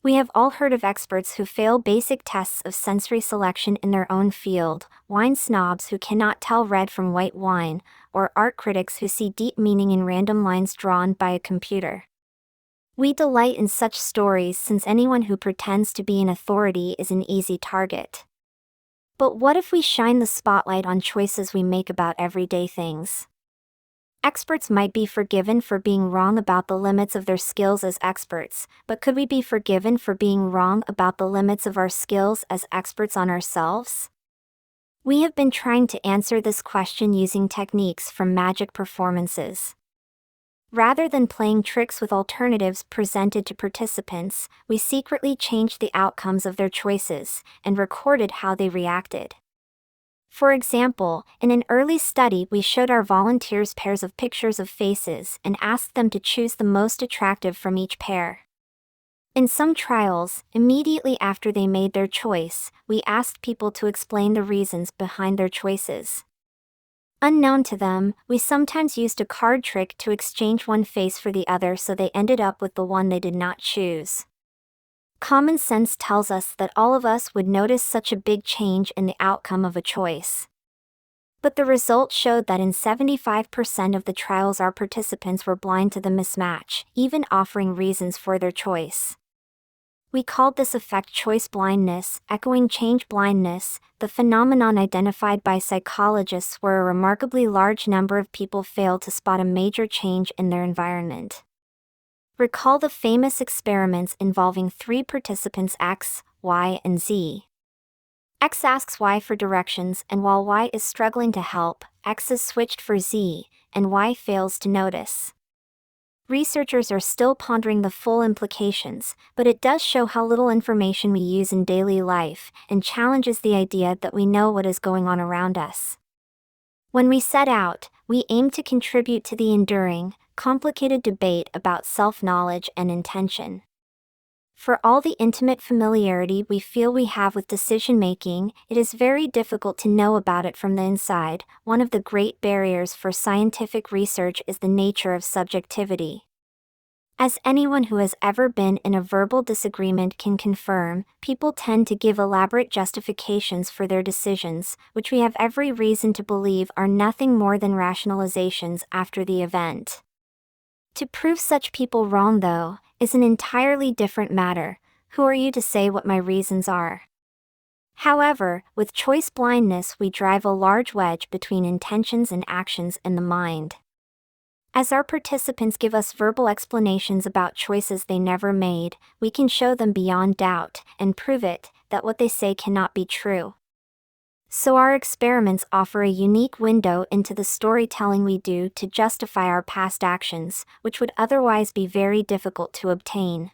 We have all heard of experts who fail basic tests of sensory selection in their own field, wine snobs who cannot tell red from white wine, or art critics who see deep meaning in random lines drawn by a computer. We delight in such stories since anyone who pretends to be an authority is an easy target. But what if we shine the spotlight on choices we make about everyday things? Experts might be forgiven for being wrong about the limits of their skills as experts, but could we be forgiven for being wrong about the limits of our skills as experts on ourselves? We have been trying to answer this question using techniques from magic performances. Rather than playing tricks with alternatives presented to participants, we secretly changed the outcomes of their choices and recorded how they reacted. For example, in an early study we showed our volunteers pairs of pictures of faces and asked them to choose the most attractive from each pair. In some trials, immediately after they made their choice, we asked people to explain the reasons behind their choices. Unknown to them, we sometimes used a card trick to exchange one face for the other so they ended up with the one they did not choose. Common sense tells us that all of us would notice such a big change in the outcome of a choice. But the results showed that in 75% of the trials our participants were blind to the mismatch, even offering reasons for their choice. We called this effect choice blindness, echoing change blindness, the phenomenon identified by psychologists where a remarkably large number of people failed to spot a major change in their environment. Recall the famous experiments involving three participants X, Y, and Z. X asks Y for directions, and while Y is struggling to help, X is switched for Z, and Y fails to notice. Researchers are still pondering the full implications, but it does show how little information we use in daily life, and challenges the idea that we know what is going on around us. When we set out, we aim to contribute to the enduring, complicated debate about self-knowledge and intention. For all the intimate familiarity we feel we have with decision-making, it is very difficult to know about it from the inside. One of the great barriers for scientific research is the nature of subjectivity. As anyone who has ever been in a verbal disagreement can confirm, people tend to give elaborate justifications for their decisions, which we have every reason to believe are nothing more than rationalizations after the event. To prove such people wrong, though, is an entirely different matter. Who are you to say what my reasons are? However, with choice blindness we drive a large wedge between intentions and actions in the mind. As our participants give us verbal explanations about choices they never made, we can show them beyond doubt, and prove it, that what they say cannot be true. So our experiments offer a unique window into the storytelling we do to justify our past actions, which would otherwise be very difficult to obtain.